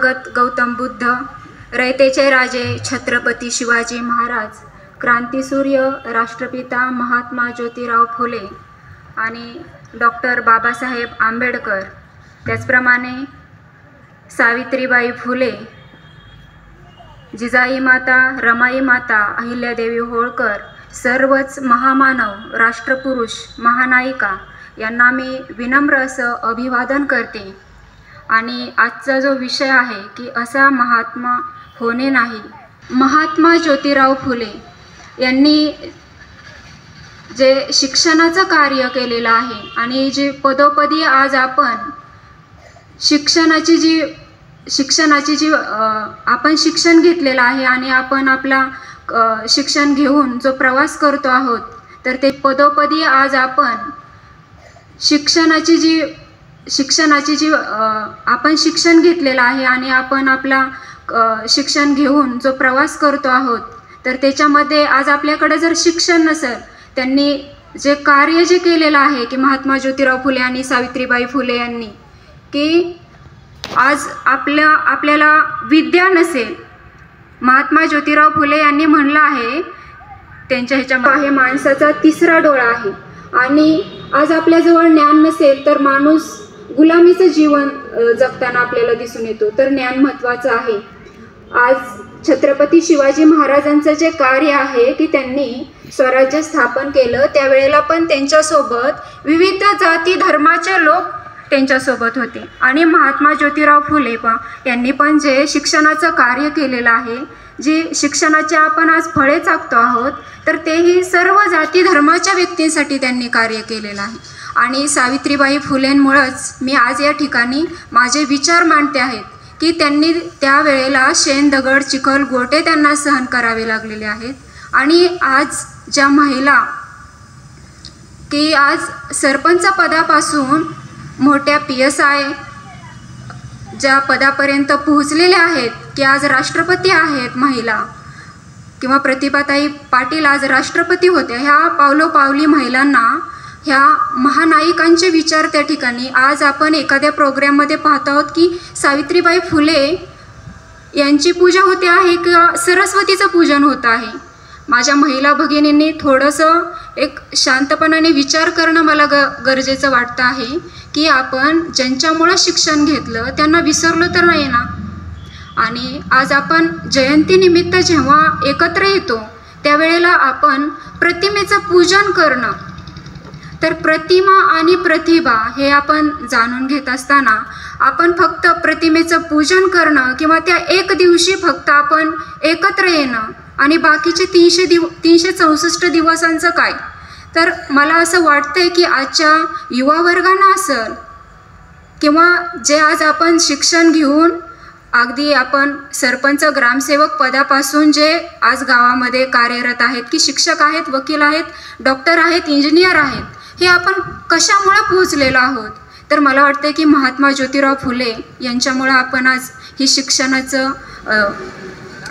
तथागत गौतम बुद्ध, रयतेचे राजे छत्रपती शिवाजी महाराज, क्रांतीसूर्य राष्ट्रपिता महात्मा ज्योतिराव फुले आणि डॉक्टर बाबासाहेब आंबेडकर, त्याचप्रमाणे सावित्रीबाई फुले, जिजाई माता, रमाई माता, अहिल्यादेवी होळकर, सर्वच महामानव, राष्ट्रपुरुष, महानायिका यांना मी विनम्र असं अभिवादन करते। आणि आजचा जो विषय आहे की असा महात्मा होणे नाही। महात्मा ज्योतिराव फुले यांनी जे शिक्षणाचं कार्य केलेलं आहे आणि जे पदोपदी आज आपण शिक्षणाची जी आपण शिक्षण घेतलेलं आहे आणि आपण आपला शिक्षण घेऊन जो प्रवास करतो आहोत, तर ते पदोपदी आज आपण शिक्षणाची जी आपण शिक्षण घेतलेलं आहे आणि आपण आपला शिक्षण घेऊन जो प्रवास करतो आहोत, तर त्याच्यामध्ये आज आपल्याकडे जर शिक्षण नसेल, त्यांनी जे कार्य जे केलेलं आहे की महात्मा ज्योतिराव फुले आणि सावित्रीबाई फुले यांनी, की आज आपल्याला विद्या नसेल। महात्मा ज्योतिराव फुले यांनी म्हणलं आहे त्यांच्या ह्याच्यामध्ये, हे माणसाचा तिसरा डोळा आहे आणि आज आपल्याजवळ ज्ञान नसेल तर माणूस गुलामीचं जीवन जगताना आपल्याला दिसून येतो, तर ज्ञान महत्त्वाचं आहे। आज छत्रपती शिवाजी महाराजांचं जे कार्य आहे की त्यांनी स्वराज्य स्थापन केलं, त्यावेळेला पण त्यांच्यासोबत विविध जाती धर्माचे लोक त्यांच्यासोबत होते आणि महात्मा ज्योतिराव फुले यांनी पण जे शिक्षणाचं कार्य केलेलं आहे, जी शिक्षणाचे आपण आज फळे चाखतो आहोत, तर तेही सर्व जाती धर्माच्या व्यक्तींसाठी त्यांनी कार्य केलेलं आहे। आणि सावित्रीबाई फुलेंमुळेच मी आज या ठिकाणी माझे विचार मांडते आहेत की त्यांनी त्यावेळेला शेण, दगड, चिखल, गोटे त्यांना सहन करावे लागलेले आहेत। आणि आज ज्या महिला की आज सरपंच पदापासून मोठ्या PSI ज्या पदापर्यंत पोहोचलेल्या आहेत, की आज राष्ट्रपती आहेत महिला, किंवा प्रतिभाताई पाटील आज राष्ट्रपती होत्या, ह्या पावलोपावली महिलांना, ह्या महानायिकांचे विचार त्या ठिकाणी आज आपण एखाद्या प्रोग्राममध्ये पाहत आहोत की सावित्रीबाई फुले यांची पूजा होते आहे किंवा सरस्वतीचं पूजन होत आहे। माझ्या महिला भगिनींनी थोडंसं एक शांतपणाने विचार करणं मला गरजेचं वाटतं आहे की आपण ज्यांच्यामुळं शिक्षण घेतलं त्यांना विसरलो तर नाही ना। आणि आज आपण जयंतीनिमित्त जेव्हा एकत्र येतो त्यावेळेला आपण प्रतिमेचं पूजन करणं, तर प्रतिमा आणि प्रतिभा हे आपण जाणून घेत असताना आपण फक्त प्रतिमेचं पूजन करणं किंवा त्या एक दिवशी फक्त आपण एकत्र येणं आणि बाकीचे 364 दिवसांचं काय, तर मला असं वाटतंय की आजच्या युवा वर्गांना असेल किंवा जे आज आपण शिक्षण घेऊन अगदी आपण सरपंच, ग्रामसेवक पदापासून जे आज गावामध्ये कार्यरत आहेत, की शिक्षक आहेत, वकील आहेत, डॉक्टर आहेत, इंजिनियर आहेत, हे आपण कशामुळे पोहोचलेलो आहोत, तर मला वाटतं की महात्मा ज्योतिराव फुले यांच्यामुळे आपण आज ही शिक्षणाचं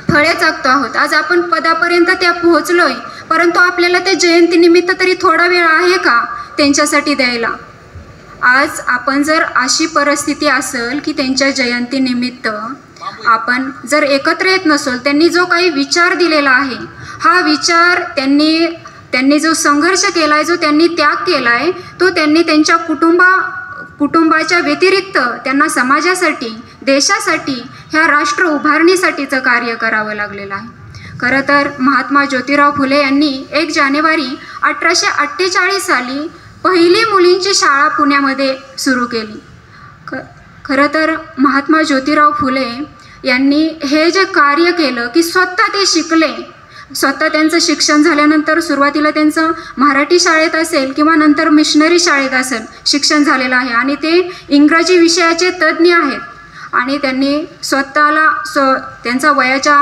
फळे चाखतो आहोत। आज आपण पदापर्यंत त्या पोहोचलोय, परंतु आपल्याला त्या जयंतीनिमित्त तरी थोडा वेळ आहे का त्यांच्यासाठी द्यायला? आज आपण जर अशी परिस्थिती असेल की त्यांच्या जयंतीनिमित्त आपण जर एकत्र येत नसोल, त्यांनी जो काही विचार दिलेला आहे, हा विचार त्यांनी जो संघर्ष केला आहे, जो त्यांनी त्याग केला आहे, तो त्यांनी त्यांच्या कुटुंबाच्या व्यतिरिक्त त्यांना समाजासाठी, देशासाठी, ह्या राष्ट्र उभारणीसाठीचं कार्य करावं लागलेलं आहे। खरं तर महात्मा ज्योतिराव फुले यांनी 1 जानेवारी 1848 साली पहिली मुलींची शाळा पुण्यामध्ये सुरू केली। खरं तर महात्मा ज्योतिराव फुले यांनी हे जे कार्य केलं की स्वतः ते शिकले, स्वतः त्यांचं शिक्षण झाल्यानंतर सुरुवातीला त्यांचं मराठी शाळेत असेल किंवा नंतर मिशनरी शाळेत असेल शिक्षण झालेलं आहे आणि ते इंग्रजी विषयाचे तज्ज्ञ आहेत। आणि त्यांनी त्यांचा वयाच्या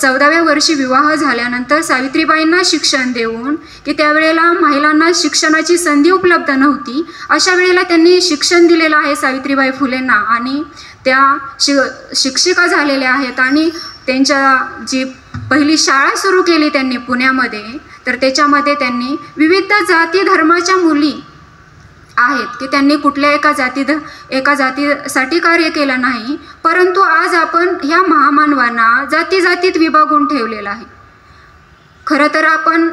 14व्या वर्षी विवाह झाल्यानंतर सावित्रीबाईंना शिक्षण देऊन, की त्यावेळेला महिलांना शिक्षणाची संधी उपलब्ध नव्हती, अशा वेळेला त्यांनी शिक्षण दिलेलं आहे सावित्रीबाई फुलेंना आणि त्या शिक्षिका झालेल्या आहेत आणि त्यांच्या जी पहिली शाळा सुरू केली त्यांनी पुण्यामध्ये, तर त्याच्यामध्ये त्यांनी विविध जाती धर्माच्या मुली आहेत की त्यांनी कुठल्या एका जातीसाठी कार्य केलं नाही, परंतु आज आपण ह्या महामानवांना जातीत विभागून ठेवलेलं आहे. खरं तर आपण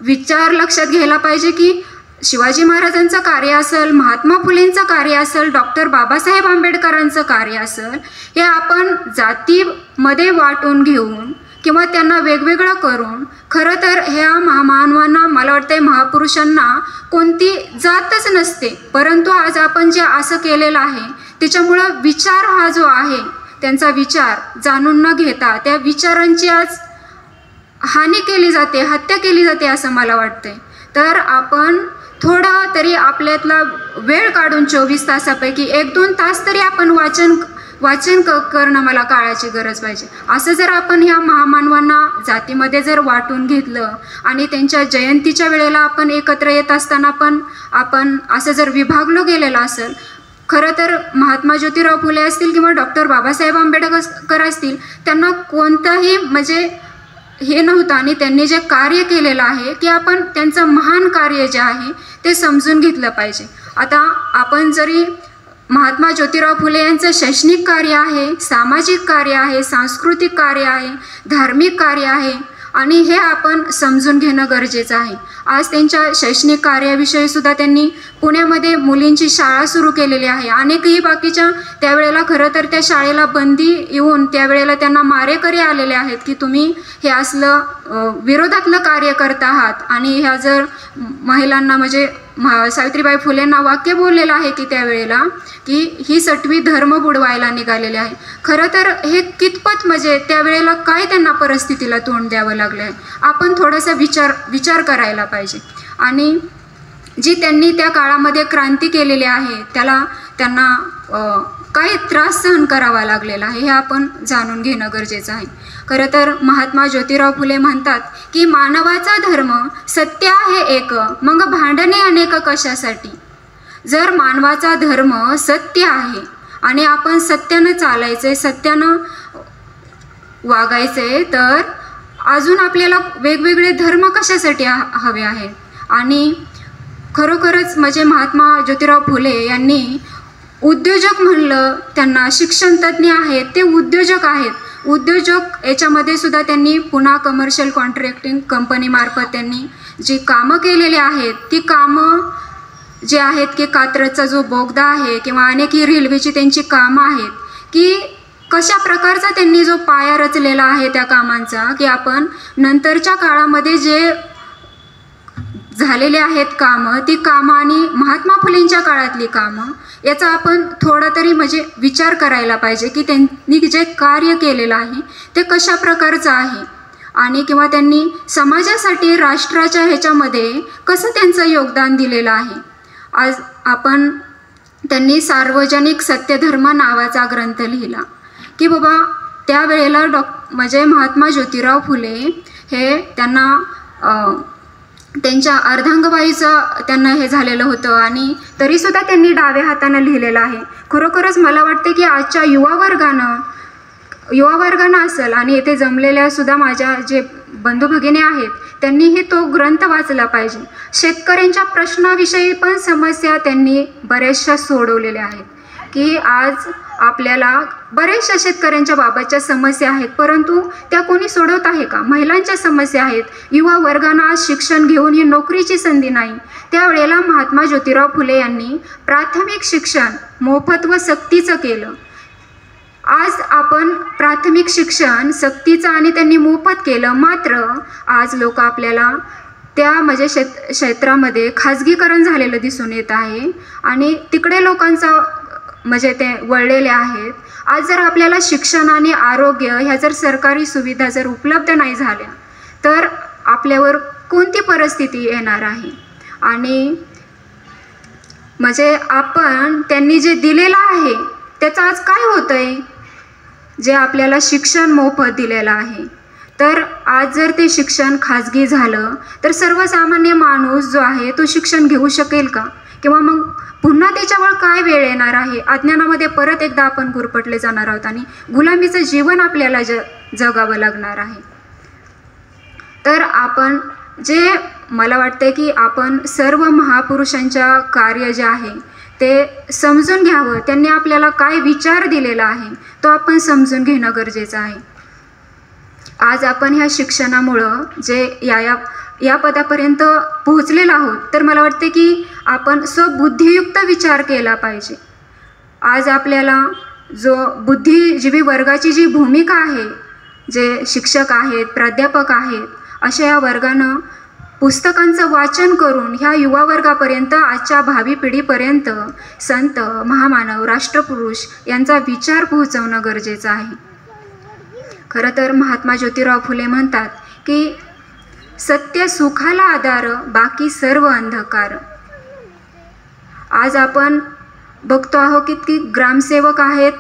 विचार लक्षात घ्यायला पाहिजे की शिवाजी महाराजांचं कार्य असेल, महात्मा फुलेंचं कार्य असेल, डॉक्टर बाबासाहेब आंबेडकरांचं कार्य असेल, हे आपण जातीमध्ये वाटून घेऊन किंवा त्यांना वेगवेगळं करून खरं तर ह्या महामानवांना, मला वाटते महापुरुषांना कोणती जातच नसते. परंतु आज आपण जे असं केलेलं आहे त्याच्यामुळं विचार हा जो आहे त्यांचा विचार जाणून न घेता त्या विचारांची आज हानी केली जाते, हत्या केली जाते असं मला वाटते. तर आपण थोडा तरी आपल्यातला वेळ काढून 24 तासापैकी 1-2 तास तरी आपण वाचन करणं मला काळाची गरज पाहिजे. असं जर आपण ह्या महामानवांना जातीमध्ये जर वाटून घेतलं आणि त्यांच्या जयंतीच्या वेळेला आपण एकत्र येत असताना पण आपण असं जर विभागलो गेलेलं असेल, खरं तर महात्मा ज्योतिराव फुले असतील किंवा डॉक्टर बाबासाहेब आंबेडकर असतील, त्यांना कोणताही म्हणजे हे नव्हतं आणि त्यांनी जे कार्य केलेलं आहे की आपण त्यांचं महान कार्य जे आहे ते समजून घेतलं पाहिजे. आता आपण जरी महात्मा ज्योतिराव फुले यांचं शैक्षणिक कार्य आहे, सामाजिक कार्य आहे, सांस्कृतिक कार्य आहे, धार्मिक कार्य आहे आणि हे आपण समजून घेणं गरजेचं आहे. आज त्यांच्या शैक्षणिक कार्याविषयी सुद्धा त्यांनी पुण्यामध्ये मुलींची शाळा सुरू केलेली आहे. अनेकही बाकीच्या त्यावेळेला खरं तर त्या शाळेला बंदी येऊन त्यावेळेला त्यांना मारेकरी आलेले आहेत की तुम्ही हे असलं विरोधातलं कार्य करत आहात. आणि ह्या जर महिलांना म्हणजे सावित्रीबाई फुलेंना वाक्य बोललेलं आहे की त्यावेळेला की ही सटवी धर्म बुडवायला निघालेले आहे. खरं तर हे कितपत म्हणजे त्यावेळेला काय त्यांना परिस्थितीला तोंड द्यावं लागलं आहे, आपण थोडासा विचार करायला पाहिजे. आणि जी त्यांनी त्या काळामध्ये क्रांती केलेली आहे त्यांना काय त्रास सहन करावा लागलेला आहे हे आपण जाणून घेणं गरजेचं आहे. खरं तर महात्मा ज्योतिराव फुले म्हणतात की मानवाचा धर्म सत्य आहे एक, मग भांडणे अनेक कशासाठी. जर मानवाचा धर्म सत्य आहे आणि आपण सत्यानं चालायचे, सत्यानं वागायचे, तर अजून आपल्याला वेगवेगळे धर्म कशासाठी हवे आहेत. आणि खरोखरच म्हणजे महात्मा ज्योतिराव फुले यांनी उद्योजक म्हणलं, त्यांना शिक्षण तज्ज्ञ आहेत, ते उद्योजक आहेत. उद्योजक याच्यामध्ये सुद्धा त्यांनी पुन्हा कमर्शियल कॉन्ट्रॅक्टिंग कंपनीमार्फत त्यांनी जी कामं केलेली आहेत ती कामं जे आहेत की कात्रजचा जो बोगदा आहे किंवा अनेक ही रेल्वेची त्यांची कामं आहेत की कशा प्रकारचा त्यांनी जो पाया रचलेला आहे त्या कामांचा की आपण नंतरच्या काळामध्ये जे झालेले आहेत कामं, ती कामं आणि महात्मा फुलेंच्या काळातली कामं याचा आपण थोडा तरी म्हणजे विचार करायला पाहिजे की त्यांनी जे कार्य केलेलं आहे ते कशा प्रकारचं आहे आणि किंवा त्यांनी समाजासाठी राष्ट्राच्या ह्याच्यामध्ये कसं त्यांचं योगदान दिलेलं आहे. आज त्यांनी सार्वजनिक सत्यधर्म नावाचा ग्रंथ लिहिला की बाबा त्यावेळेला म्हणजे महात्मा ज्योतिराव फुले हे त्यांच्या अर्धांगवायूचं त्यांना हे झालेलं होतं आणि तरीसुद्धा त्यांनी डाव्या हातानं लिहिलेलं आहे. खरोखरच मला वाटते की आजच्या युवा वर्गानं असेल आणि येथे जमलेल्या सुद्धा माझ्या जे बंधू भगिनी आहेत त्यांनीही तो ग्रंथ वाचला पाहिजे. शेतकऱ्यांच्या प्रश्नाविषयी पण समस्या त्यांनी बऱ्याचशा सोडवलेल्या आहेत की आज आपल्याला बऱ्याचशा शेतकऱ्यांच्या बाबतच्या समस्या आहेत, परंतु त्या कोणी सोडवत आहे का. महिलांच्या समस्या आहेत, युवा वर्गांना आज शिक्षण घेऊन ही नोकरीची संधी नाही. त्यावेळेला महात्मा ज्योतिराव फुले यांनी प्राथमिक शिक्षण मोफत व सक्तीचं केलं. आज आपण प्राथमिक शिक्षण सक्तीचं आणि त्यांनी मोफत केलं, मात्र आज लोक आपल्याला त्या म्हणजे क्षेत्रामध्ये खाजगीकरण झालेलं दिसून येत आहे आणि तिकडे लोकांचा म्हणजे ते वळलेले आहेत. आज जर आपल्याला शिक्षण आणि आरोग्य ह्या जर सरकारी सुविधा जर उपलब्ध नाही झाल्या तर आपल्यावर कोणती परिस्थिती येणार आहे. आणि म्हणजे आपण त्यांनी जे दिलेलं आहे त्याचं आज काय होतं आहे, जे आपल्याला शिक्षण मोफत दिलेलं आहे, तर आज जर ते शिक्षण खाजगी झालं तर सर्वसामान्य माणूस जो आहे तो शिक्षण घेऊ शकेल का, किंवा मग पुन्हा त्याच्यावर काय वेळ येणार आहे. अज्ञानामध्ये परत एकदा आपण गुरफटले जाणार आहोत आणि गुलामीचं जीवन आपल्याला जगावं लागणार आहे. तर आपण जे मला वाटते की आपण सर्व महापुरुषांच्या कार्य जे आहे ते समजून घ्यावं. त्यांनी आपल्याला काय विचार दिलेला आहे तो आपण समजून घेणं गरजेचं आहे. आज आपण ह्या शिक्षणामुळं जे या पदापर्यंत पोहोचलेलो आहोत, तर मला वाटते की आपण स्वबुद्धियुक्त विचार केला पाहिजे. आज आपल्याला जो बुद्धिजीवी वर्गाची जी भूमिका आहे, जे शिक्षक आहेत, प्राध्यापक आहेत, अशा या वर्गानं पुस्तकांचं वाचन करून ह्या युवा वर्गापर्यंत, आजच्या भावी पिढीपर्यंत संत, महामानव, राष्ट्रपुरुष यांचा विचार पोहोचवणं गरजेचं आहे. खरं तर महात्मा ज्योतिराव फुले म्हणतात की सत्य सुखाला आधार, बाकी सर्व अंधकार. आज आपण बघतो आहोत की ग्रामसेवक आहेत,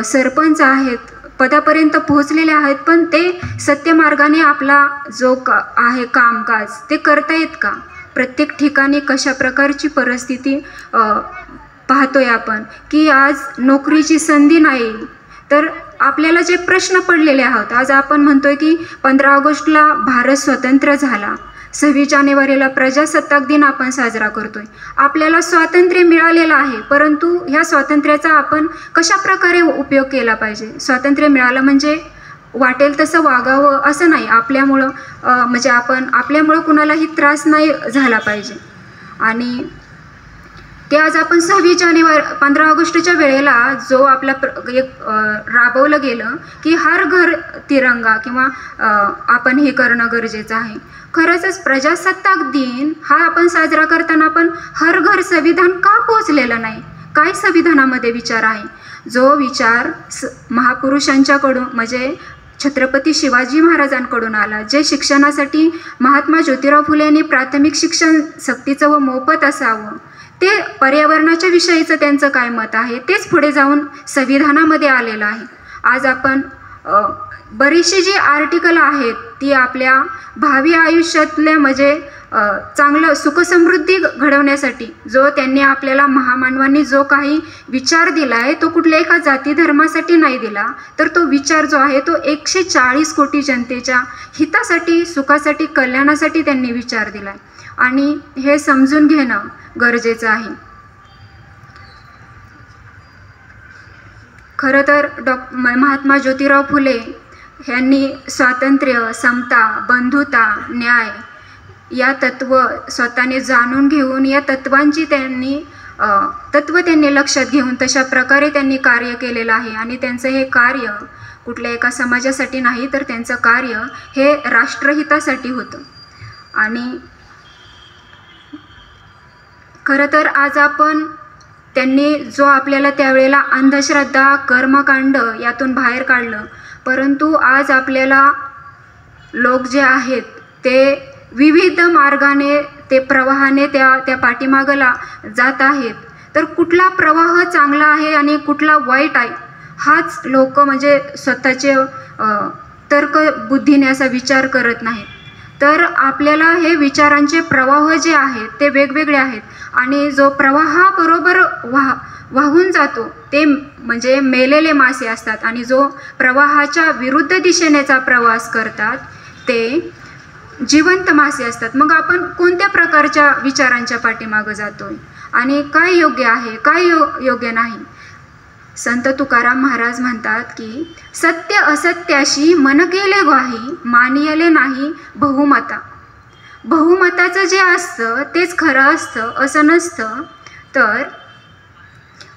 सरपंच आहेत, पदापर्यंत पोहोचलेले आहेत, पण ते सत्यमार्गाने आपला जो आहे कामकाज ते करतायत का? प्रत्येक ठिकाणी कशा प्रकारची परिस्थिती पाहतोय आपण की आज नोकरीची संधी नाही. तर आपल्याला जे प्रश्न पडलेले आहोत, आज आपण म्हणतोय की 15 ऑगस्टला भारत स्वतंत्र झाला, 26 जानेवारीला प्रजासत्ताक दिन आपण साजरा करतोय. आपल्याला स्वातंत्र्य मिळालेलं आहे, परंतु ह्या स्वातंत्र्याचा आपण कशा प्रकारे उपयोग केला पाहिजे? स्वातंत्र्य मिळालं म्हणजे वाटेल तसं वागावं असं नाही. आपल्यामुळं म्हणजे आपल्यामुळं कुणालाही त्रास नाही झाला पाहिजे. आणि ते आज आपण 26 जानेवारी 15 ऑगस्टच्या वेळेला जो आपला राबवलं गेलं की हर घर तिरंगा किंवा आपण हे करणं गरजेचं आहे. खरंच प्रजासत्ताक दिन हा आपण साजरा करताना पण हर घर संविधान का पोचलेलं नाही? काय संविधानामध्ये विचार आहे? जो विचार महापुरुषांच्याकडून म्हणजे छत्रपती शिवाजी महाराजांकडून आला, जे शिक्षणासाठी महात्मा ज्योतिराव फुले यांनी प्राथमिक शिक्षण सक्तीचं व मोफत असावं, ते पर्यावरणाच्या विषयीचं त्यांचं काय मत आहे तेच पुढे जाऊन संविधानामध्ये आलेलं आहे. आज आपण बरीचशी जी आर्टिकल आहेत ती आपल्या भावी आयुष्यातल्या म्हणजे चांगलं सुखसमृद्धी घडवण्यासाठी जो त्यांनी आपल्याला महामानवांनी जो काही विचार दिला आहे तो कुठल्या एका जाती धर्मासाठी नाही दिला, तर तो विचार जो आहे तो 140 कोटी जनतेच्या हितासाठी, सुखासाठी, कल्याणासाठी त्यांनी विचार दिला आहे. आणि हे समजून घेणं गरजेचं आहे. खरं तर महात्मा ज्योतिराव फुले यांनी स्वातंत्र्य, समता, बंधुता, न्याय या तत्व स्वतःने जाणून घेऊन या तत्वांची त्यांनी लक्षात घेऊन तशा प्रकारे त्यांनी कार्य केलेलं आहे. आणि त्यांचं हे कार्य कुठल्या एका समाजासाठी नाही, तर त्यांचं कार्य हे राष्ट्रहितासाठी होतं. आणि खरं तर आज आपण त्यांनी जो आपल्याला त्यावेळेला अंधश्रद्धा, कर्मकांड यातून बाहेर काढलं, परंतु आज आपल्याला लोक जे आहेत ते विविध मार्गाने ते प्रवाहाने त्या पाठीमागला जात आहेत. तर कुठला प्रवाह चांगला आहे आणि कुठला वाईट आहे हाच लोक म्हणजे स्वतःचे तर्क बुद्धीने असा विचार करत नाहीत. तर आपल्याला हे विचारांचे प्रवाह जे आहेत ते वेगवेगळे आहेत आणि जो प्रवाहाबरोबर वाहून जातो ते म्हणजे मेलेले मासे असतात आणि जो प्रवाहाच्या विरुद्ध दिशेनेचा प्रवास करतात ते जिवंत मासे असतात. मग आपण कोणत्या प्रकारच्या विचारांच्या पाठीमागं जातोय आणि काय योग्य आहे, काय योग्य नाही? संत तुकाराम महाराज म्हणतात की सत्य असत्याशी मन केले ग्वाही, मानियले नाही बहुमता. बहुमताचं जे असतं तेच खरं असतं असं नसतं. तर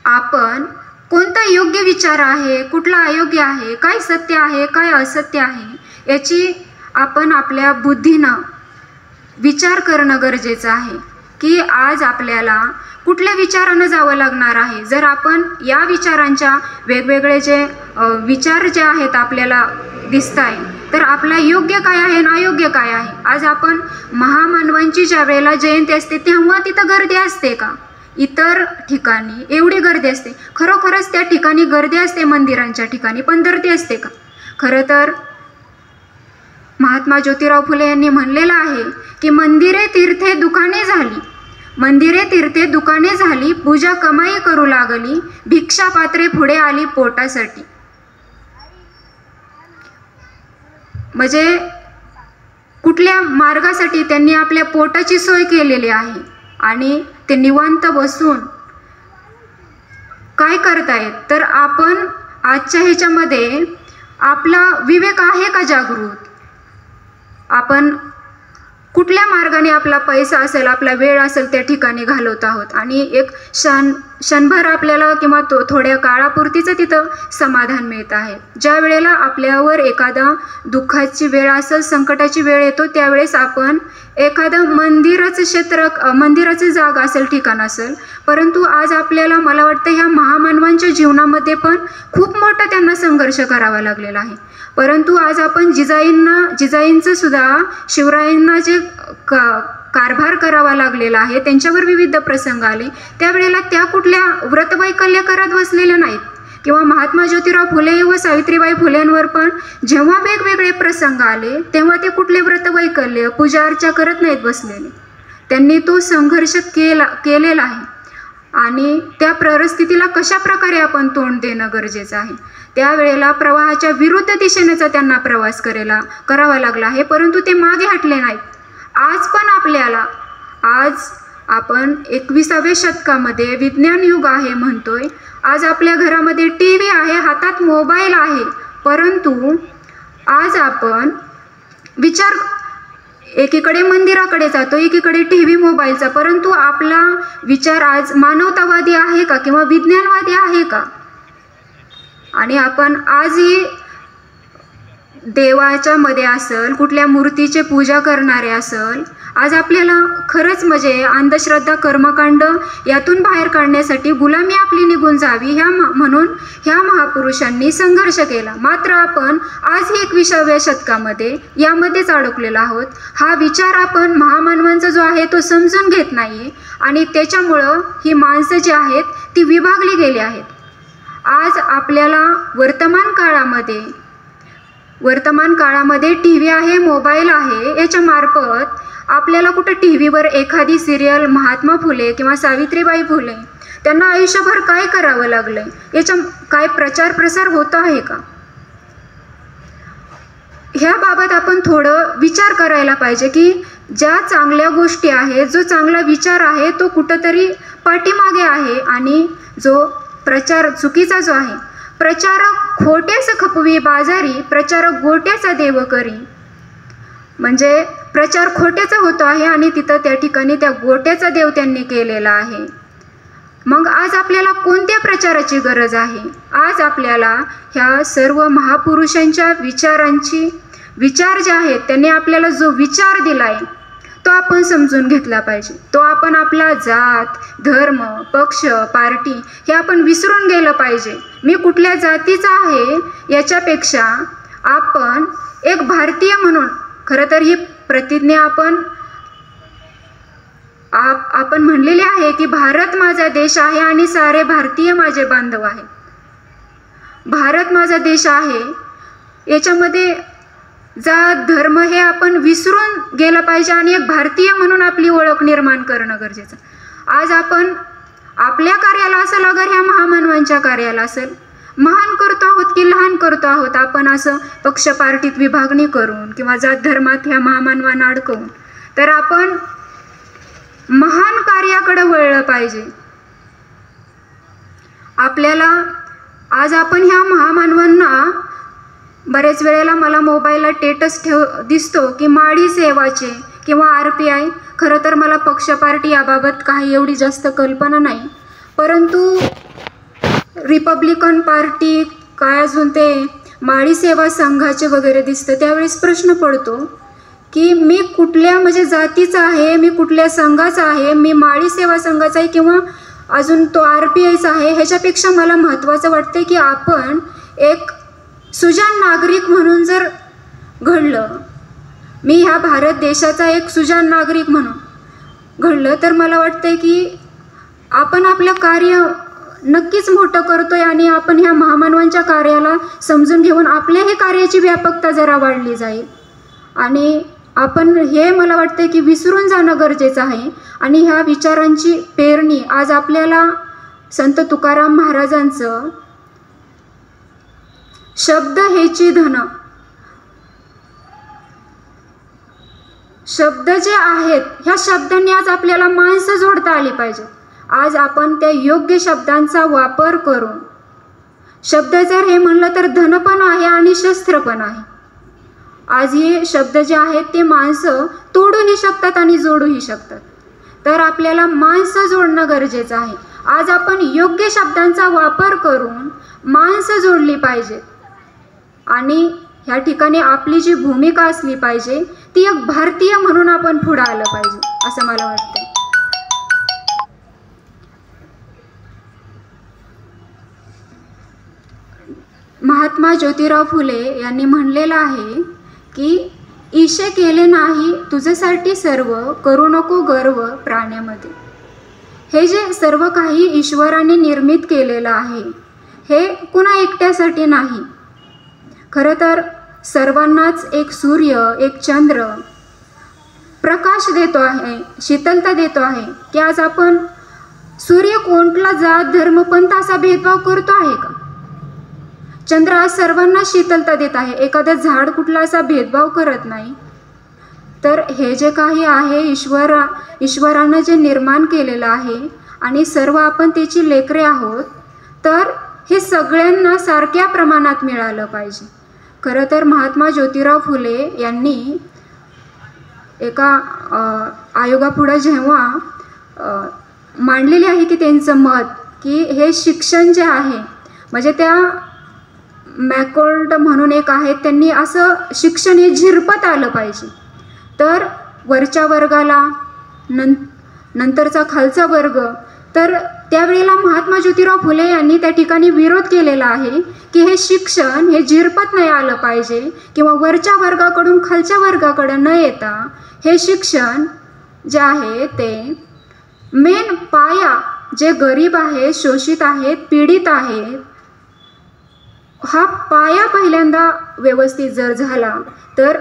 आपण कोणता योग्य विचार आहे, कुठला अयोग्य आहे, काय सत्य आहे, काय असत्य आहे याची आपण आपल्या बुद्धीनं विचार करणं गरजेचं आहे की आज आपल्याला कुठल्या विचारानं जावं लागणार आहे. जर आपण या विचारांच्या वेगवेगळे जे विचार जे आहेत आपल्याला दिसत आहे तर आपला योग्य काय आहे आणि अयोग्य काय आहे. आज आपण महामानवांची ज्या वेळेला जयंती असते तेव्हा तिथं गर्दी असते का? इतर ठिकाणी एवढी गर्दी असते. खरोखरच त्या ठिकाणी गर्दी असते मंदिरांच्या ठिकाणी, पण गर्दी असते का? खरं तर महात्मा ज्योतिराव फुले यांनी म्हणलेलं आहे की मंदिरे तीर्थे दुकाने झाली, मंदिरे तीर्थे दुकाने झाली, पूजा कमाई करू लागली, भिक्षा पात्रे पुढे आली पोटासाठी. म्हणजे कुठल्या मार्गासाठी त्यांनी आपल्या पोटाची सोय केलेली आहे आणि ते निवांत बसून काय करतायत, तर आपण आजच्या ह्याच्यामध्ये आपला विवेक आहे का जागृत? आपण कुठल्या मार्गाने आपला पैसा असेल, आपला वेळ असेल त्या ठिकाणी घालवत आहोत आणि एक क्षणभर आपल्याला किंवा थोड्या काळापुरतीच तिथं समाधान मिळत आहे. ज्या वेळेला आपल्यावर एखादा दुःखाची वेळ असेल, संकटाची वेळ येतो, त्यावेळेस आपण एखादं मंदिराचं जागा असेल, ठिकाण असेल, परंतु आज आपल्याला मला वाटतं ह्या महामानवांच्या जीवनामध्ये पण खूप मोठा त्यांना संघर्ष करावा लागलेला आहे. परंतु आज आपण जिजाईंचं सुद्धा शिवरायांना जे कारभार करावा लागलेला आहे, त्यांच्यावर विविध प्रसंग आले, त्यावेळेला त्या कुठल्या व्रतवैकल्य करत बसलेल्या नाहीत किंवा महात्मा ज्योतिराव फुले व सावित्रीबाई फुलेंवर पण जेव्हा वेगवेगळे प्रसंग आले तेव्हा ते कुठले व्रतवैकल्य पूजा अर्चा करत नाहीत बसलेले. त्यांनी तो संघर्ष केलेला आहे आणि त्या परिस्थितीला कशा प्रकारे आपण तोंड देणं गरजेचं आहे. त्यावेळेला प्रवाहाच्या विरुद्ध दिशेनेचा त्यांना प्रवास करावा लागला आहे, परंतु ते मागे हटले नाहीत. आज पण आज आपण 21व्या शतकामध्ये विज्ञान युग आहे म्हणतोय, आज आपल्या घरामध्ये TV आहे, हातात मोबाईल आहे, परंतु आज आपण एकीकडे मंदिराकडे जातो, एकीकडे TV मोबाईलचा, परंतु आपला विचार आज मानवतावादी आहे का किंवा विज्ञानवादी आहे का? आणि आपण आजही देवाच्या मध्ये असेल, कुठल्या मूर्तीचे पूजा करणारे असेल, आज आपल्याला खरंच म्हणजे अंधश्रद्धा कर्मकांड यातून बाहेर काढण्यासाठी गुलामी आपली निघून जावी म्हणून ह्या महापुरुषांनी संघर्ष केला. मात्र आपण आज 21व्या शतकामध्ये यामध्येच अडकलेलो आहोत. हा विचार आपण महामानवांचा जो आहे तो समजून घेत नाही आणि त्याच्यामुळं ही माणसं जी आहेत ती विभागली गेली आहेत. आज आपल्याला वर्तमान काळामध्ये TV आहे, मोबाईल आहे, याच्या मार्फत आपल्याला कुठं TVवर एखादी सिरियल महात्मा फुले किंवा सावित्रीबाई फुले त्यांना आयुष्यभर काय करावं लागलंय, याचा काय प्रचार प्रसार होत आहे का? ह्याबाबत आपण थोडं विचार करायला पाहिजे की ज्या चांगल्या गोष्टी आहेत, जो चांगला विचार आहे तो कुठंतरी पाठीमागे आहे आणि जो प्रचार चुकीचा जो आहे, प्रचारक खोट्यास खपवी बाजारी, प्रचारक गोट्याचा देव करी, म्हणजे प्रचार खोट्याचा होतो आहे आणि तिथं त्या ठिकाणी त्या गोट्याचा देव त्यांनी केलेला आहे. मग आज आपल्याला कोणत्या प्रचाराची गरज आहे? आज आपल्याला ह्या सर्व महापुरुषांच्या विचार जे आहेत त्यांनी आपल्याला जो विचार दिलाय तो आपण समजून घेतला पाहिजे. तो आपण आपला जात, धर्म, पक्ष, पार्टी हे आपण विसरून गेलं पाहिजे. मी कुठल्या जातीचा आहे याच्यापेक्षा आपण एक भारतीय म्हणून, खरं तर ही प्रतिज्ञा आपण म्हणलेली आहे की भारत माझा देश आहे आणि सारे भारतीय माझे बांधव आहेत. भारत माझा देश आहे, याच्यामध्ये जात धर्म हे आपण विसरून गेलं पाहिजे आणि एक भारतीय म्हणून आपली ओळख निर्माण करणं गरजेचं. आज आपण आपल्या कार्याला असेल, अगर ह्या महामानवांच्या कार्याला असेल, महान करतो आहोत की लहान करतो आहोत आपण असं पक्ष पार्टीत विभागणी करून किंवा जात धर्मात ह्या महामानवांना अडकवून, तर आपण महान कार्याकडे वळलं पाहिजे. आपल्याला आज आपण ह्या महामानवांना बरेच वेळेला मला मोबाईलला स्टेटस दिसतो की माळी सेवाचे किंवा RPI, खरं तर मला पक्ष पार्टी याबाबत काही एवढी जास्त कल्पना नाही, परंतु रिपब्लिकन पार्टी काय अजून ते माळी सेवा संघाचे वगैरे दिसतं, त्यावेळेस प्रश्न पडतो की मी कुठल्या म्हणजे जातीचा आहे, मी कुठल्या संघाचा आहे, मी माळी सेवा संघाचा आहे किंवा अजून तो RPIचा आहे, ह्याच्यापेक्षा मला महत्त्वाचं वाटते की आपण एक सुजाण नागरिक म्हणून जर घडलं, मी ह्या भारत देशाचा एक सुजाण नागरिक म्हणून घडलं, तर मला वाटते की आपण आपलं कार्य नक्कीच मोठं करतोय आणि आपण ह्या महामानवांच्या कार्याला समजून घेऊन आपल्या हे कार्याची व्यापकता जरा वाढली जाईल. आणि आपण हे मला वाटते की विसरून जाणं गरजेचं आहे आणि ह्या विचारांची पेरणी आज आपल्याला संत तुकाराम महाराजांचं शब्द हेची धन, शब्द जे आहेत ह्या शब्दांनी आज आपल्याला माणसं जोडता आली पाहिजे. आज आपण त्या योग्य शब्दांचा वापर करून, शब्द जर हे म्हणलं तर धन पण आहे आणि शस्त्र पण आहे. आज हे शब्द जे आहेत ते माणसं तोडूही शकतात आणि जोडूही शकतात. तर आपल्याला माणसं जोडणं गरजेचं आहे. आज आपण योग्य शब्दांचा वापर करून माणसं जोडली पाहिजेत आणि ह्या ठिकाणी आपली जी भूमिका असली पाहिजे ती एक भारतीय म्हणून आपण पुढे आलं पाहिजे असं मला वाटतं. महात्मा ज्योतिराव फुले यांनी म्हणलेलं आहे की ईशे केले नाही तुझ्यासाठी सर्व, करू नको गर्व प्राण्यामध्ये. हे जे सर्व काही ईश्वराने निर्मित केलेलं आहे हे कुणा एकट्यासाठी नाही. खरं तर सर्वांनाच एक सूर्य, एक चंद्र प्रकाश देतो आहे, शीतलता देतो आहे की आज आपण सूर्य कोणता जात धर्म पंथ असा भेदभाव करतो आहे का? चंद्र आज सर्वांना शीतलता देत आहे, एखादं झाड कुठला असा भेदभाव करत नाही. तर हे जे काही आहे ईश्वरानं जे निर्माण केलेलं आहे आणि सर्व आपण त्याची लेकरे आहोत, तर हे सगळ्यांना सारख्या प्रमाणात मिळालं पाहिजे. खरं तर महात्मा ज्योतिराव फुले यांनी एका आयोगापुढं जेव्हा मांडलेले आहे की त्यांचं मत की हे शिक्षण जे आहे, म्हणजे त्या मॅकोल्ड म्हणून एक आहेत, त्यांनी असं शिक्षण हे झिरपत आलं पाहिजे. तर वरच्या वर्गाला नंतरचा खालचा वर्ग, तर त्यावेळेला महात्मा ज्योतिराव फुले यांनी त्या ठिकाणी विरोध केलेला आहे की हे शिक्षण हे झिरपत नाही आलं पाहिजे किंवा वरच्या वर्गाकडून खालच्या वर्गाकडे न येता हे शिक्षण जे आहे ते मेन पाया, जे गरीब आहेत, शोषित आहेत, पीडित आहेत, हा पाया पहिल्यांदा व्यवस्थित जर झाला तर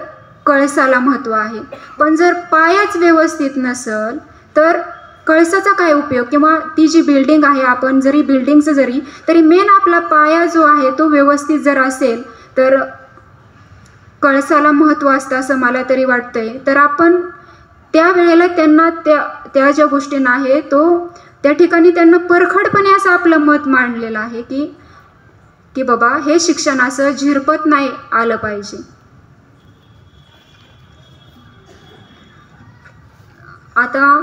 कळसाला महत्त्व आहे. पण जर पायाच व्यवस्थित नसेल तर कळसाचा काय उपयोग? किंवा ती जी बिल्डिंग आहे, आपण जरी बिल्डिंगचं तरी मेन आपला पाया जो आहे तो व्यवस्थित जर असेल तर कळसाला महत्त्व असतं असं मला तरी वाटतंय. तर आपण त्यावेळेला त्यांना त्या ज्या गोष्टींना आहे तो त्या ठिकाणी त्यांना परखडपणे असं आपलं मत मांडलेलं आहे की बाबा हे शिक्षण असं झिरपत नाही आलं पाहिजे. आता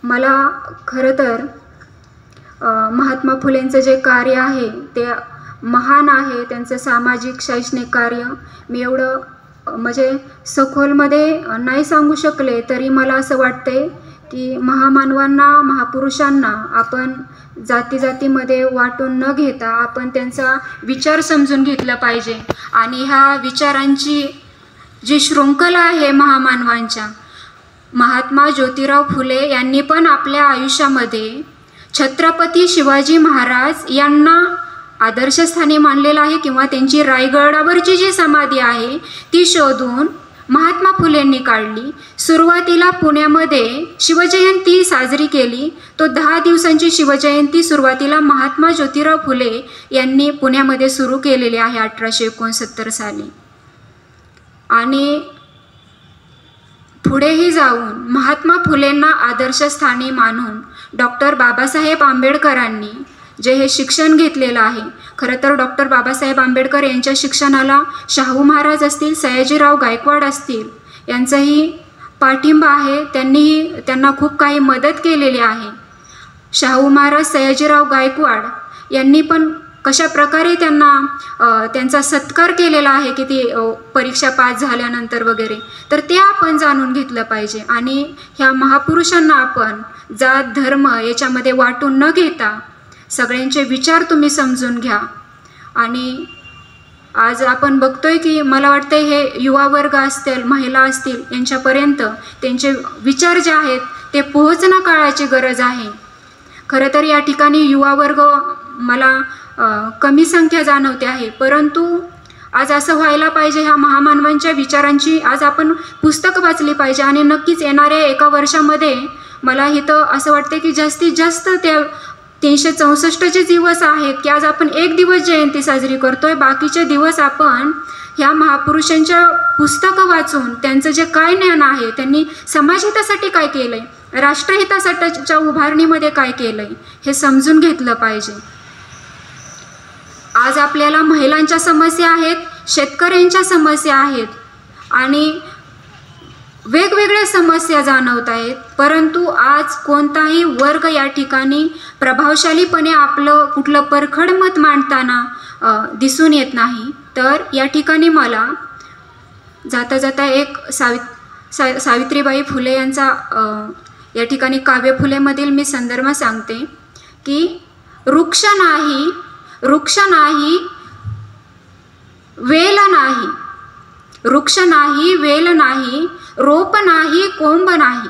मला खरं तर महात्मा फुलेंचं जे कार्य आहे ते महान आहे. त्यांचं सामाजिक शैक्षणिक कार्य मी एवढं म्हणजे सखोलमध्ये नाही सांगू शकले, तरी मला असं वाटते की महामानवांना, महापुरुषांना आपण जातीमध्ये वाटून न घेता आपण त्यांचा विचार समजून घेतला पाहिजे. आणि ह्या विचारांची जी शृंखला आहे महामानवांच्या, महात्मा ज्योतिराव फुले यांनी पण आपल्या आयुष्यामध्ये छत्रपती शिवाजी महाराज यांना आदर्शस्थानी मानलेलं आहे किंवा त्यांची रायगडावरची जी समाधी आहे ती शोधून महात्मा फुलेंनी काढली. सुरुवातीला पुण्यामध्ये शिवजयंती साजरी केली. तो 10 दिवसांची शिवजयंती सुरुवातीला महात्मा ज्योतिराव फुले यांनी पुण्यामध्ये सुरू केलेली आहे 1869 साली. आणि पुढेही जाऊन महात्मा फुलेंना आदर्शस्थानी मानून डॉक्टर बाबासाहेब आंबेडकरांनी जे हे शिक्षण घेतलेलं आहे, खरं तर डॉक्टर बाबासाहेब आंबेडकर यांच्या शिक्षणाला शाहू महाराज असतील, सयाजीराव गायकवाड असतील यांचाही पाठिंबा आहे. त्यांना खूप काही मदत केलेली आहे. शाहू महाराज, सयाजीराव गायकवाड यांनी पण कशा प्रकारे त्यांचा सत्कार केलेला आहे की ती परीक्षा पास झाल्यानंतर वगैरे, तर ते आपण जाणून घेतलं पाहिजे. आणि ह्या महापुरुषांना आपण जात धर्म याच्यामध्ये वाटून न घेता सगळ्यांचे विचार तुम्ही समजून घ्या. आणि आज आपण बघतोय की मला वाटतं हे युवा वर्ग असतील, महिला असतील, यांच्यापर्यंत त्यांचे विचार जे आहेत ते पोहोचणं काळाची गरज आहे. खरं तर या ठिकाणी युवा वर्ग मला कमी संख्या जाणवते आहे, परंतु आज असं व्हायला पाहिजे. ह्या महामानवांच्या विचारांची आज आपण पुस्तकं वाचली पाहिजे. आणि नक्कीच येणाऱ्या 1 वर्षामध्ये मला इथं असं वाटतं की जास्तीत जास्त त्या 364 जे दिवस आहेत की आज आपण 1 दिवस जयंती साजरी करतोय, बाकीचे दिवस आपण ह्या महापुरुषांच्या पुस्तकं वाचून त्यांचं जे काय ज्ञान आहे, त्यांनी समाजहितासाठी काय केलं आहे, राष्ट्रहितासाठीच्या उभारणीमध्ये काय केलं आहे, हे समजून घेतलं पाहिजे. आज आपल्याला महिलांच्या समस्या आहेत, शेतकऱ्यांच्या समस्या आहेत आणि वेगवेगळ्या समस्या जाणवत आहेत, परंतु आज कोणताही वर्ग या ठिकाणी प्रभावशालीपणे आपलं कुठलं परखड मत मांडताना दिसून येत नाही. तर या ठिकाणी मला जाता जाता एक सावित्रीबाई फुले यांचा या ठिकाणी काव्य फुलेमधील मी संदर्भ सांगते की वृक्ष नाही वेल नाही, वृक्ष नाही वेल नाही, रोप नाही कोंब नाही,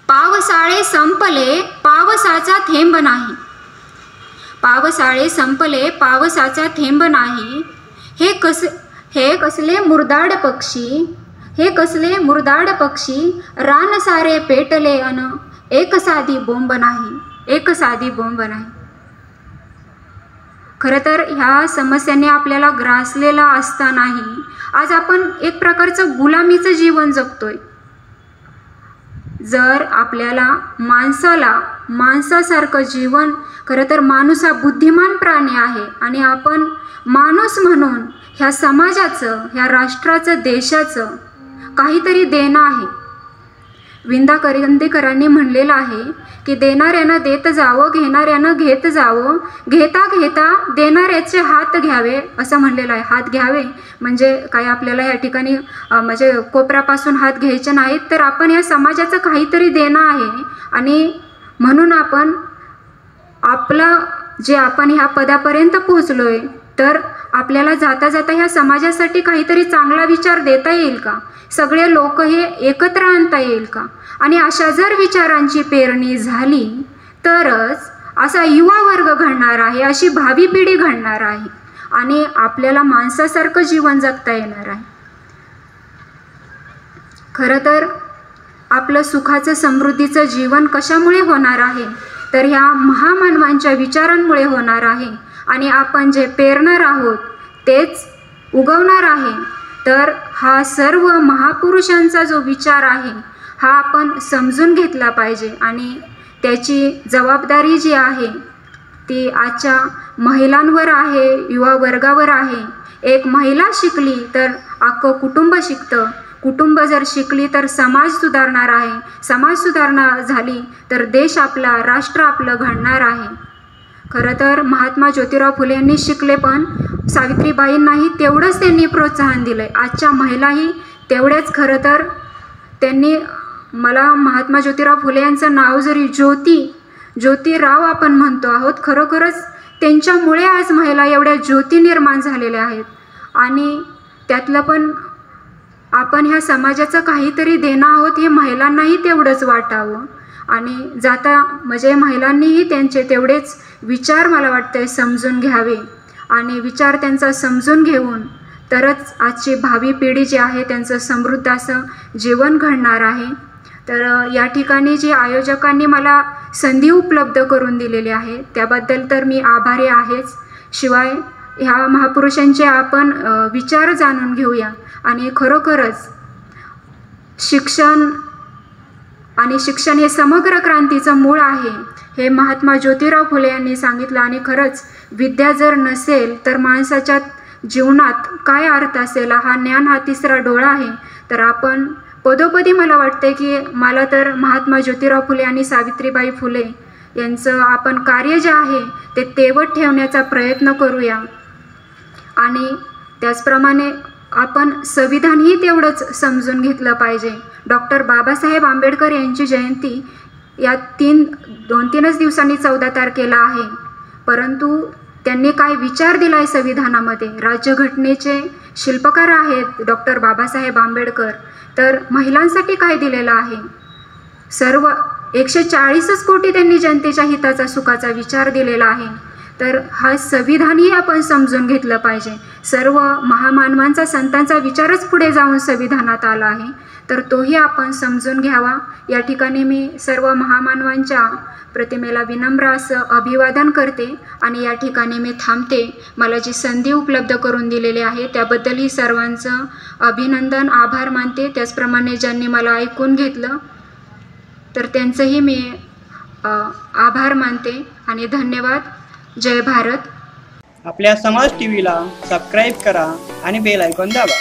पावसाळे संपले पावसाचा थेंब नाही, पावसाळे संपले पावसाचा थेंब नाही, हे कसले मुरदाड पक्षी, हे कसले मुरदाड पक्षी, रान सारे पेटले अन एक साधी बोंब नाही, एक साधी बोंब नाही. खरं तर ह्या समस्यांनी आपल्याला ग्रासलेला असतानाही आज आपण एक प्रकारचं गुलामीचं जीवन जगतोय. जर आपल्याला माणसासारखं जीवन, खरं तर माणूस हा बुद्धिमान प्राणी आहे आणि आपण माणूस म्हणून ह्या समाजाचं, ह्या राष्ट्राचं, देशाचं काहीतरी देणं आहे. विंदा करंदीकरांनी म्हणलेलं आहे की देणाऱ्यानं देत जावं, घेणाऱ्यानं घेत जावं, घेता घेता देणाऱ्याचे हात घ्यावे, असं म्हणलेलं आहे. हात घ्यावे म्हणजे काय, आपल्याला या ठिकाणी म्हणजे कोपऱ्यापासून हात घ्यायचे नाहीत, तर आपण या समाजाचं काहीतरी देणं आहे आणि म्हणून आपण जे आपण ह्या पदापर्यंत पोहोचलोय, तर आपल्याला जाता जाता ह्या समाजासाठी काहीतरी चांगला विचार देता येईल का, सगळे लोक हे एकत्र आणता येईल का, आणि अशा जर विचारांची पेरणी झाली तरच असा युवा वर्ग घडणार आहे, अशी भावी पिढी घडणार आहे आणि आपल्याला माणसासारखं जीवन जगता येणार आहे. खरं तर आपलं सुखाचं समृद्धीचं जीवन कशामुळे होणार आहे, तर ह्या महामानवांच्या विचारांमुळे होणार आहे आणि आपण जे पेरणार आहोत तेच उगवणार आहे. तर हा सर्व महापुरुषांचा जो विचार आहे हा आपण समजून घेतला पाहिजे आणि त्याची जबाबदारी जी आहे ती आजच्या महिलांवर आहे, युवा वर्गावर आहे. एक महिला शिकली तर अख्खं कुटुंब शिकतं, कुटुंब जर शिकली तर समाज सुधारणार आहे, समाज सुधारणा झाली तर देश आपला, राष्ट्र आपलं घडणार आहे. खरं तर महात्मा ज्योतिराव फुले यांनी शिकले, पण सावित्रीबाईंनाही तेवढंच त्यांनी प्रोत्साहन दिलं आहे. आजच्या महिलाही तेवढ्याच, खरं तर त्यांनी, मला महात्मा ज्योतिराव फुले यांचं नाव जरी ज्योतिराव आपण म्हणतो आहोत, खरोखरच त्यांच्यामुळे आज महिला एवढ्या ज्योती निर्माण झालेल्या आहेत आणि त्यातलं पण आपण ह्या समाजाचं काहीतरी देणं आहोत हे महिलांनाही तेवढंच वाटावं आणि जाता म्हणजे महिलांनीही त्यांचे तेवढेच विचार मला वाटतंय समजून घ्यावे आणि विचार त्यांचा समजून घेऊन तरच आजची भावी पिढी जी आहे त्यांचं समृद्ध असं जीवन घडणार आहे. तर या ठिकाणी जी आयोजकांनी मला संधी उपलब्ध करून दिलेली आहे त्याबद्दल तर मी आभारी आहेच. शिवाय ह्या महापुरुषांचे आपण विचार जाणून घेऊया आणि खरोखरच शिक्षण हे समग्र क्रांतीचं मूळ आहे हे महात्मा ज्योतिराव फुले यांनी सांगितलं. आणि खरंच विद्या जर नसेल तर माणसाच्या जीवनात काय अर्थ असेल, हा ज्ञान हा तिसरा डोळा आहे. तर आपण पदोपदी मला वाटते की मला तर महात्मा ज्योतिराव फुले आणि सावित्रीबाई फुले यांचं आपण कार्य जे आहे ते तेवत ठेवण्याचा प्रयत्न करूया आणि त्याचप्रमाणे आपण संविधानही तेवढंच समजून घेतलं पाहिजे. डॉक्टर बाबासाहेब आंबेडकर यांची जयंती या 2-3 दिवसांनी 14 तारखेला आहे, परंतु त्यांनी काय विचार दिला आहे संविधानामध्ये. राज्यघटनेचे शिल्पकार आहेत डॉक्टर बाबासाहेब आंबेडकर. तर महिलांसाठी काय दिलेलं आहे, सर्व 140 कोटी त्यांनी जनतेच्या हिताचा सुखाचा विचार दिलेला आहे. तर हा संविधानही आपण समजून घेतलं पाहिजे. सर्व महामानवांचा संतांचा विचारच पुढे जाऊन संविधानात आला आहे, तर तोही आपण समजून घ्यावा. या ठिकाणी मी सर्व महामानवांच्या प्रतिमेला विनम्र असं अभिवादन करते आणि या ठिकाणी मी थांबते. मला जी संधी उपलब्ध करून दिलेली आहे त्याबद्दलही सर्वांचं अभिनंदन, आभार मानते. त्याचप्रमाणे ज्यांनी मला ऐकून घेतलं तर त्यांचंही मी आभार मानते आणि धन्यवाद. जय भारत. आपल्या समाज टीव्हीला सबस्क्राईब करा आणि बेल आयकॉन दाबा.